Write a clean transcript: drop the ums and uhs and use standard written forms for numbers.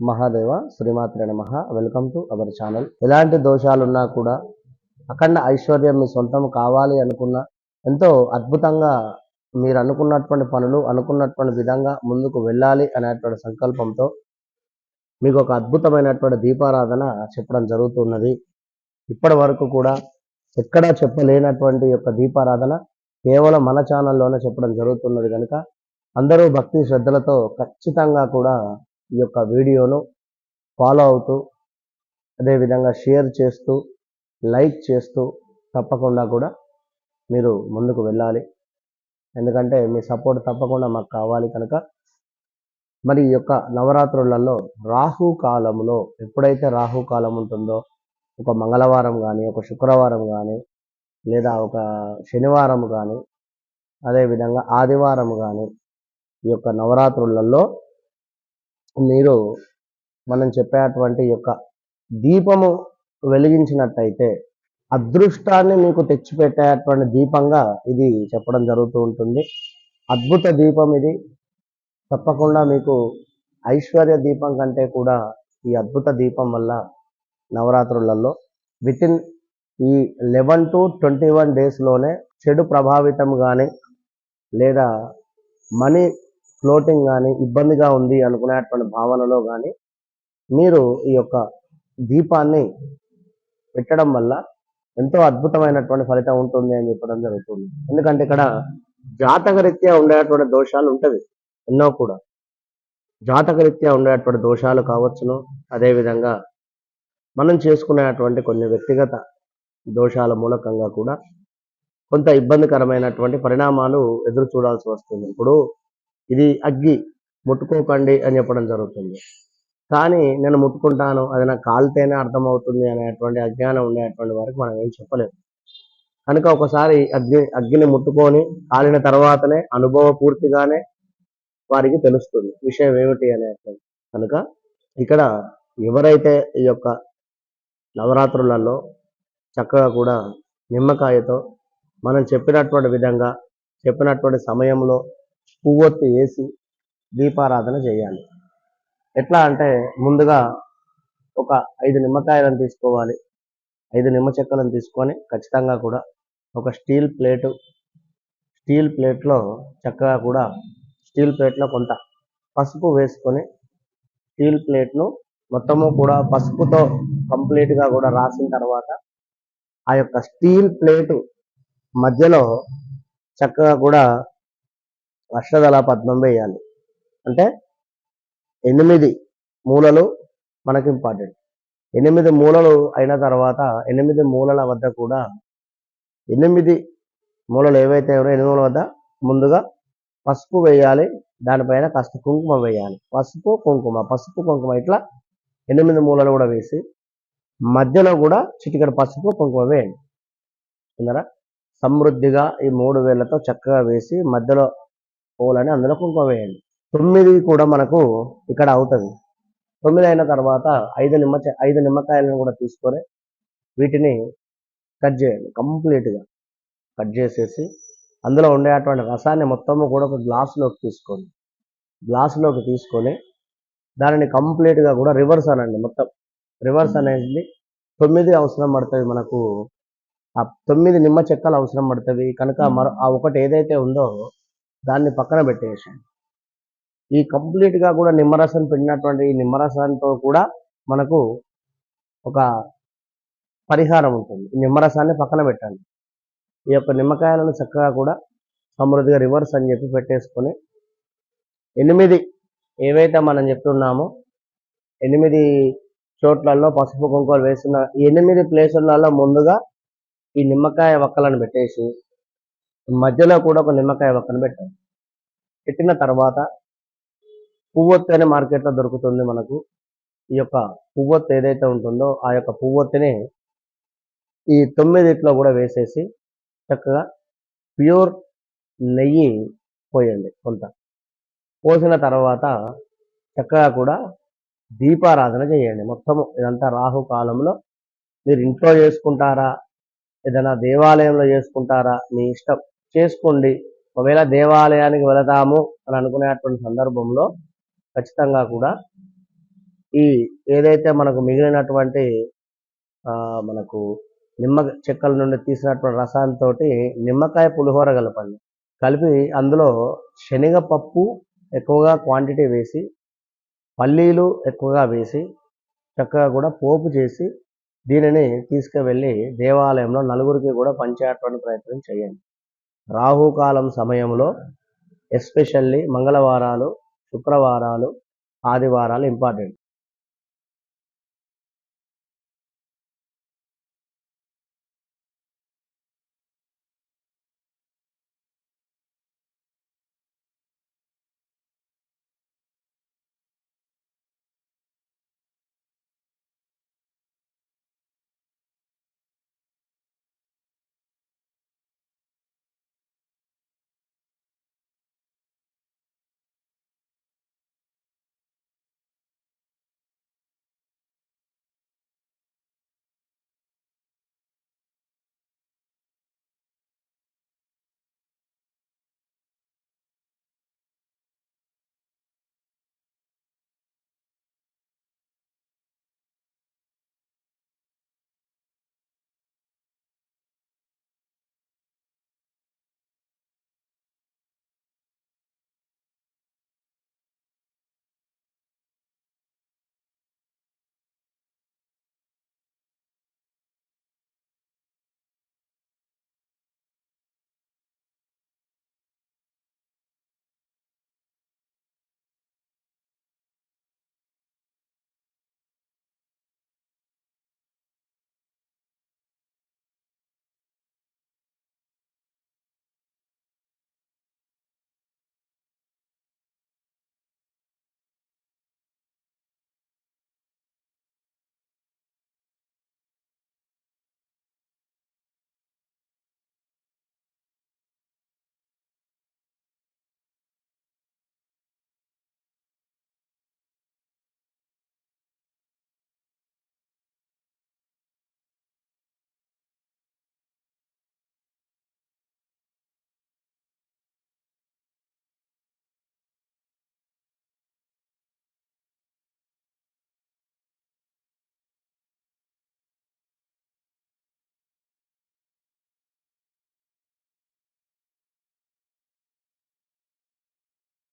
మహాదేవ శ్రీమాత్రే నమః. Welcome to our channel. ఎలాంటి దోషాలున్నా కూడా అఖండ ఐశ్వర్యం మీ సొంతం కావాలి అనుకున్న ఎంతో అద్భుతంగా మీరు అనుకున్నటువంటి పనులు అనుకున్నటువంటి విధంగా ముందుకు వెళ్ళాలి అనేటువంటి సంకల్పంతో మీకు ఒక అద్భుతమైనటువంటి దీపారాధన చెప్పడం జరుగుతున్నది. ఇప్పటి వరకు కూడా ఎక్కడా చెప్పలేనటువంటి యొక్క దీపారాధన కేవలం మన ఛానల్లోనే చెప్పడం జరుగుతున్నది కనుక అందరూ భక్తి శ్రద్ధలతో ఖచ్చితంగా కూడా ఈ యొక్క వీడియోను ఫాలో అవుతూ అదేవిధంగా షేర్ చేస్తూ లైక్ చేస్తూ తప్పకుండా కూడా మీరు ముందుకు వెళ్ళాలి. ఎందుకంటే మీ సపోర్ట్ తప్పకుండా మాకు కావాలి కనుక మరి ఈ యొక్క నవరాత్రులలో రాహుకాలంలో ఎప్పుడైతే రాహుకాలం ఉంటుందో ఒక మంగళవారం కానీ ఒక శుక్రవారం కానీ లేదా ఒక శనివారం కానీ అదేవిధంగా ఆదివారం కానీ ఈ యొక్క నవరాత్రులలో మీరు మనం చెప్పేటువంటి యొక్క దీపము వెలిగించినట్టయితే అదృష్టాన్ని మీకు తెచ్చిపెట్టేటువంటి దీపంగా ఇది చెప్పడం జరుగుతూ ఉంటుంది. అద్భుత దీపం ఇది. తప్పకుండా మీకు ఐశ్వర్య దీపం కంటే కూడా ఈ అద్భుత దీపం వల్ల నవరాత్రులలో వితిన్ ఈ 11 to 21 డేస్లోనే చెడు ప్రభావితం కానీ లేదా మనీ ఫ్లోటింగ్ కానీ ఇబ్బందిగా ఉంది అనుకునేటువంటి భావనలో కానీ మీరు ఈ యొక్క దీపాన్ని పెట్టడం వల్ల ఎంతో అద్భుతమైనటువంటి ఫలితం ఉంటుంది అని చెప్పడం జరుగుతుంది. ఎందుకంటే ఇక్కడ జాతకరీత్యా ఉండేటువంటి దోషాలు ఉంటుంది ఎన్నో కూడా. జాతకరీత్యా ఉండేటువంటి దోషాలు కావచ్చును, అదేవిధంగా మనం చేసుకునేటువంటి కొన్ని వ్యక్తిగత దోషాల మూలకంగా కూడా కొంత ఇబ్బందికరమైనటువంటి పరిణామాలు ఎదురు చూడాల్సి వస్తుంది. ఇప్పుడు ఇది అగ్గి ముట్టుకోకండి అని చెప్పడం జరుగుతుంది. కానీ నేను ముట్టుకుంటాను, అది నాకు కాలితేనే అర్థమవుతుంది అనేటువంటి అజ్ఞానం ఉండేటువంటి వారికి మనం ఏం చెప్పలేము. కనుక ఒకసారి అగ్గిని ముట్టుకొని కాలిన తర్వాతనే అనుభవపూర్తిగానే వారికి తెలుస్తుంది విషయం ఏమిటి అనేటువంటి. కనుక ఇక్కడ ఎవరైతే ఈ యొక్క నవరాత్రులలో చక్కగా కూడా నిమ్మకాయతో మనం చెప్పినటువంటి విధంగా చెప్పినటువంటి సమయంలో పువ్వొత్తి వేసి దీపారాధన చేయాలి. ఎట్లా అంటే ముందుగా ఒక 5 నిమ్మకాయలను తీసుకోవాలి. 5 నిమ్మ చెక్కలను తీసుకొని ఖచ్చితంగా కూడా ఒక స్టీల్ ప్లేట్లో చక్కగా కూడా స్టీల్ ప్లేట్లో కొంత పసుపు వేసుకొని స్టీల్ ప్లేట్ను మొత్తము కూడా పసుపుతో కంప్లీట్గా కూడా రాసిన తర్వాత ఆ యొక్క స్టీల్ ప్లేటు మధ్యలో చక్కగా కూడా అష్టదళ పద్మం వేయాలి. అంటే 8 మూలలు మనకి ఇంపార్టెంట్. 8 మూలలు అయిన తర్వాత 8 మూలల వద్ద కూడా 8 మూలలు ఏవైతే ఉన్నాయో 8 మూలల వద్ద ముందుగా పసుపు వేయాలి. దానిపైన కాస్త కుంకుమ వేయాలి. పసుపు కుంకుమ ఇట్లా 8 మూలలు కూడా వేసి మధ్యలో కూడా చిటికెడు పసుపు కుంకుమ వేయండి. విన్నారా? సమృద్ధిగా ఈ 3 వేళ్లతో చక్కగా వేసి మధ్యలో పూలని అందులో కుంకుమ వేయండి. 9 కూడా మనకు ఇక్కడ అవుతుంది. 9 అయిన తర్వాత 5 నిమ్మకాయలను కూడా తీసుకొని వీటిని కట్ చేయండి. కంప్లీట్గా కట్ చేసేసి అందులో ఉండేటువంటి రసాన్ని మొత్తము కూడా ఒక గ్లాసులోకి తీసుకొని దానిని కంప్లీట్గా కూడా రివర్స్ అనండి. మొత్తం రివర్స్ అనేది 9 అవసరం పడుతుంది మనకు. ఆ 9 నిమ్మ చెక్కలు అవసరం పడుతుంది కనుక ఆ ఒకటి ఏదైతే ఉందో దాన్ని పక్కన పెట్టేసి ఈ కంప్లీట్గా కూడా నిమ్మరసం పిండినటువంటి ఈ నిమ్మరసంతో కూడా మనకు ఒక పరిహారం ఉంటుంది. ఈ నిమ్మరసాన్ని పక్కన పెట్టండి. ఈ యొక్క నిమ్మకాయలను చక్కగా కూడా సమృద్ధిగా రివర్స్ అని చెప్పి పెట్టేసుకొని 8 ఏవైతే మనం చెప్తున్నామో 8 చోట్లలో పసుపు కుంకుమలు వేస్తున్న 8 ప్లేసులలో ముందుగా ఈ నిమ్మకాయ వక్కలను పెట్టేసి మధ్యలో కూడా ఒక నిమ్మకాయ వక్కను పెట్టండి. పెట్టిన తర్వాత పువ్వొత్తి అనే మార్కెట్లో దొరుకుతుంది మనకు. ఈ యొక్క పువ్వొత్తి ఏదైతే ఉంటుందో ఆ యొక్క పువ్వొత్తిని ఈ 9 కూడా వేసేసి చక్కగా ప్యూర్ నెయ్యి పోయండి. కొంత పోసిన తర్వాత చక్కగా కూడా దీపారాధన చేయండి. మొత్తము ఇదంతా రాహుకాలంలో మీరు ఇంట్లో చేసుకుంటారా, ఏదైనా దేవాలయంలో చేసుకుంటారా, మీ ఇష్టం చేసుకోండి. ఒకవేళ దేవాలయానికి వెళతాము అని అనుకునేటువంటి సందర్భంలో ఖచ్చితంగా కూడా ఈ ఏదైతే మనకు మిగిలినటువంటి మనకు నిమ్మ చెక్కల నుండి తీసినటువంటి రసాంతోటి నిమ్మకాయ పులిహోర కలపండి. కలిపి అందులో శనగపప్పు ఎక్కువగా క్వాంటిటీ వేసి, పల్లీలు ఎక్కువగా వేసి, చక్కగా కూడా పోపు చేసి దీనిని తీసుకువెళ్ళి దేవాలయంలో నలుగురికి కూడా పంచేటువంటి ప్రయత్నం చేయండి. రాహుకాలం సమయంలో ఎస్పెషల్లీ మంగళవారాలు, శుక్రవారాలు, ఆదివారాలు ఇంపార్టెంట్.